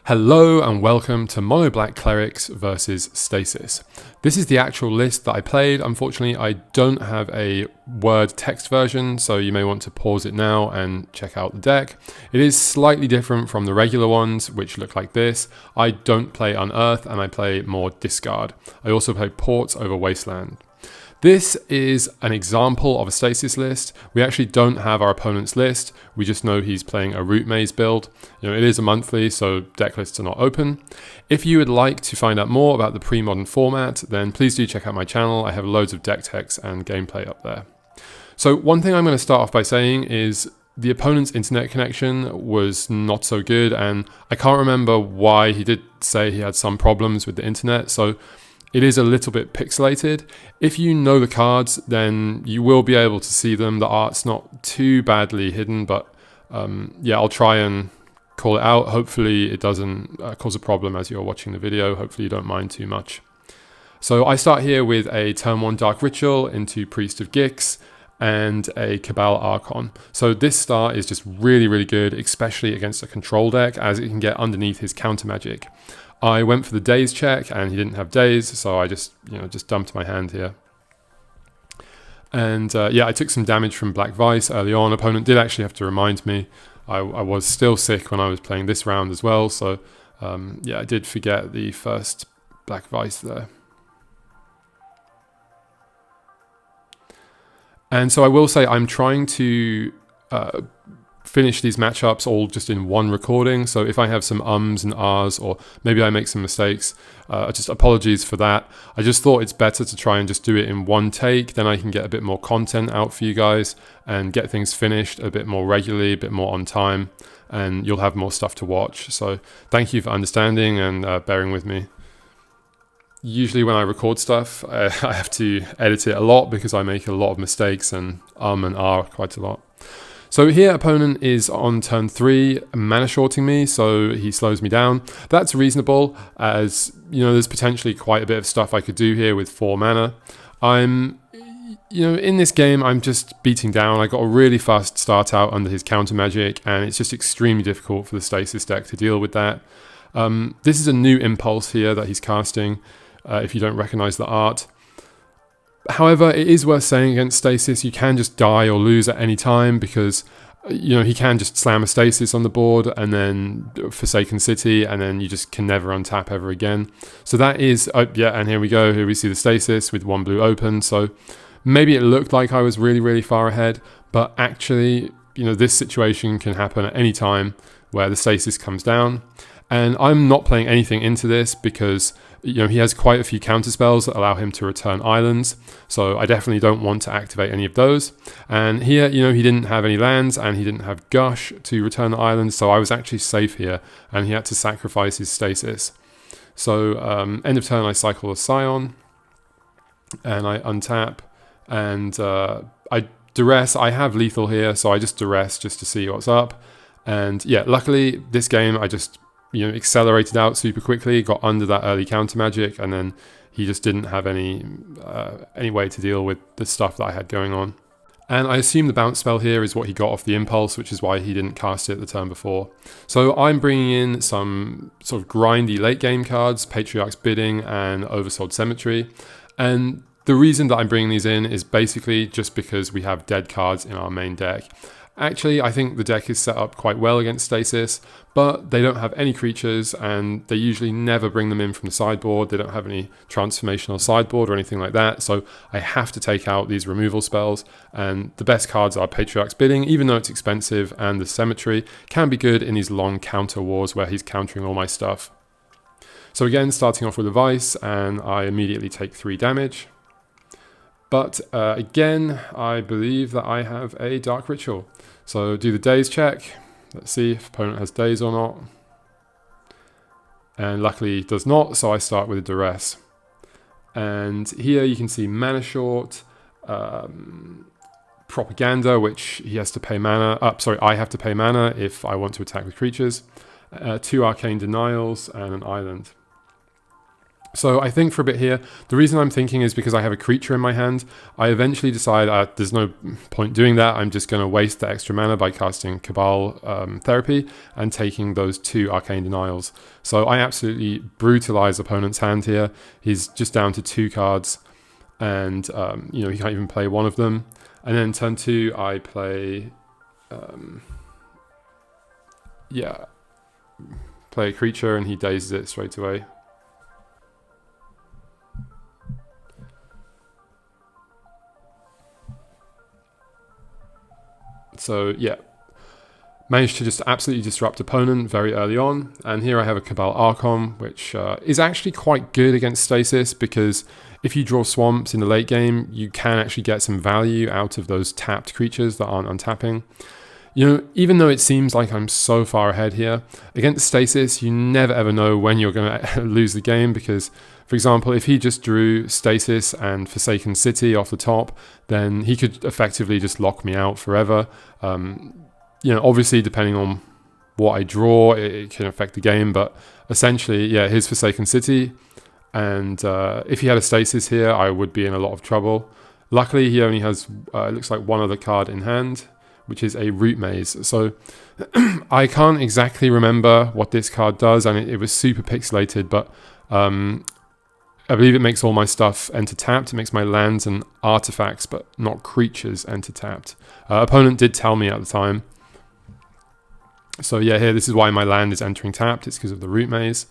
Hello and welcome to Mono Black Clerics versus Stasis. This is the actual list that I played. Unfortunately, I don't have a word text version, so you may want to pause it now and check out the deck. It is slightly different from the regular ones, which look like this. I don't play Unearth and I play more Discard. I also play Ports over Wasteland. This is an example of a Stasis list. We actually don't have our opponent's list. We just know he's playing a Root Maze build. It is a monthly, so deck lists are not open. If you would like to find out more about the Premodern format, then please do check out my channel. I have loads of deck techs and gameplay up there. So one thing I'm going to start off by saying is the opponent's internet connection was not so good, and I can't remember why. He did say he had some problems with the internet, so it is a little bit pixelated. If you know the cards, then you will be able to see them. The art's not too badly hidden, but yeah, I'll try and call it out. Hopefully it doesn't cause a problem as you're watching the video. Hopefully you don't mind too much. So I start here with a turn 1 Dark Ritual into Priest of Gix and a Cabal Archon. So this start is just really, really good, especially against a control deck, as it can get underneath his counter magic. I went for the daze check and he didn't have daze, so I just dumped my hand here. And yeah, I took some damage from Black Vice early on. Opponent did actually have to remind me. I was still sick when I was playing this round as well, so yeah, I did forget the first Black Vice there. And so I will say I'm trying to finish these matchups all just in one recording. So if I have some ums and ahs, or maybe I make some mistakes, just apologies for that. I just thought it's better to try and just do it in one take. Then I can get a bit more content out for you guys and get things finished a bit more regularly, a bit more on time, and you'll have more stuff to watch. So thank you for understanding and bearing with me. Usually when I record stuff, I have to edit it a lot because I make a lot of mistakes and ah quite a lot. So here, opponent is on turn 3, mana shorting me, so he slows me down. That's reasonable, as there's potentially quite a bit of stuff I could do here with 4 mana. In this game, I'm just beating down. I got a really fast start out under his counter magic, and it's just extremely difficult for the Stasis deck to deal with that. This is a new impulse here that he's casting, if you don't recognize the art. However, it is worth saying against Stasis, you can just die or lose at any time because, he can just slam a Stasis on the board and then Forsaken City, and then you just can never untap ever again. So that is, yeah, and here we go. Here we see the Stasis with 1 blue open. So maybe it looked like I was really, really far ahead, but actually, this situation can happen at any time where the Stasis comes down. And I'm not playing anything into this because he has quite a few counter spells that allow him to return islands. So I definitely don't want to activate any of those. And here, he didn't have any lands and he didn't have Gush to return the islands. So I was actually safe here and he had to sacrifice his Stasis. So end of turn, I cycle a Scion and I untap and I duress. I have lethal here, so I just duress just to see what's up. And yeah, luckily this game I just accelerated out super quickly, got under that early counter magic, and then he just didn't have any way to deal with the stuff that I had going on. And I assume the bounce spell here is what he got off the impulse, which is why he didn't cast it the turn before. So I'm bringing in some sort of grindy late game cards, Patriarch's Bidding and Oversold Cemetery. And the reason that I'm bringing these in is basically just because we have dead cards in our main deck. Actually, I think the deck is set up quite well against Stasis, but they don't have any creatures and they usually never bring them in from the sideboard. They don't have any transformational sideboard or anything like that, so I have to take out these removal spells, and the best cards are Patriarch's Bidding, even though it's expensive, and the Cemetery can be good in these long counter wars where he's countering all my stuff. So again, starting off with a Vice, and I immediately take 3 damage. But again, I believe that I have a Dark Ritual. So do the daze check. Let's see if opponent has daze or not. And luckily it does not, so I start with a duress. And here you can see mana short, propaganda, which he has to pay mana. I have to pay mana if I want to attack with creatures. 2 arcane denials and an island. So I think for a bit here, the reason I'm thinking is because I have a creature in my hand. I eventually decide there's no point doing that. I'm just going to waste the extra mana by casting Cabal Therapy and taking those 2 Arcane Denials. So I absolutely brutalize opponent's hand here. He's just down to 2 cards, and you know, he can't even play one of them. And then turn 2, I play, play a creature, and he dazes it straight away. So yeah, managed to just absolutely disrupt opponent very early on. And here I have a Cabal Archon, which is actually quite good against Stasis, because if you draw swamps in the late game, you can actually get some value out of those tapped creatures that aren't untapping. You know, even though it seems like I'm so far ahead here, against Stasis, you never ever know when you're going to lose the game, because, for example, if he just drew Stasis and Forsaken City off the top, then he could effectively just lock me out forever. You know, obviously, depending on what I draw, it can affect the game, but essentially, yeah, here's Forsaken City, and if he had a Stasis here, I would be in a lot of trouble. Luckily, he only has, it looks like, one other card in hand, which is a Root Maze. So I can't exactly remember what this card does, and it was super pixelated, but I believe it makes all my stuff enter tapped. It makes my lands and artifacts, but not creatures, enter tapped. Opponent did tell me at the time. So yeah, here, this is why my land is entering tapped. It's because of the Root Maze.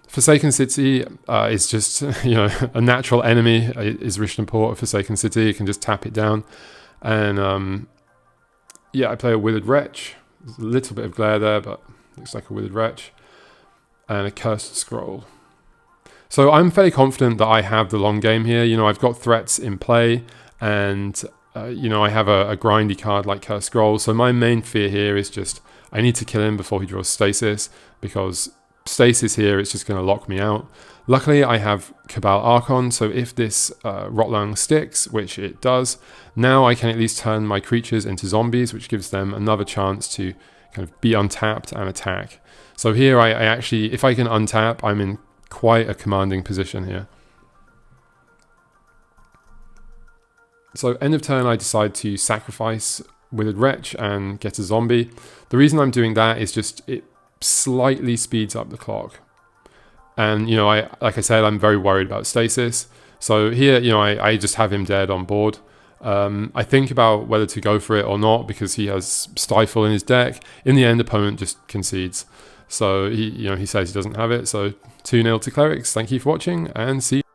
Forsaken City is just, you know, a natural enemy. Is Rishton Port of Forsaken City. You can just tap it down. And yeah, I play a Withered Wretch. There's a little bit of glare there, but looks like a Withered Wretch. And a Cursed Scroll. So I'm fairly confident that I have the long game here. You know, I've got threats in play, and you know, I have a grindy card like Cursed Scroll. So my main fear here is just I need to kill him before he draws Stasis, because Stasis here is just going to lock me out. Luckily, I have Cabal Archon, so if this Rotlang sticks, which it does, now I can at least turn my creatures into zombies, which gives them another chance to kind of be untapped and attack. So here I actually, if I can untap, I'm in quite a commanding position here. So end of turn, I decide to sacrifice Withered Wretch and get a zombie. The reason I'm doing that is just it slightly speeds up the clock. And, you know, like I said, I'm very worried about Stasis. So here, you know, I just have him dead on board. I think about whether to go for it or not, because he has Stifle in his deck. In the end, opponent just concedes. So he says he doesn't have it. So 2-0 to Clerics. Thank you for watching, and see you.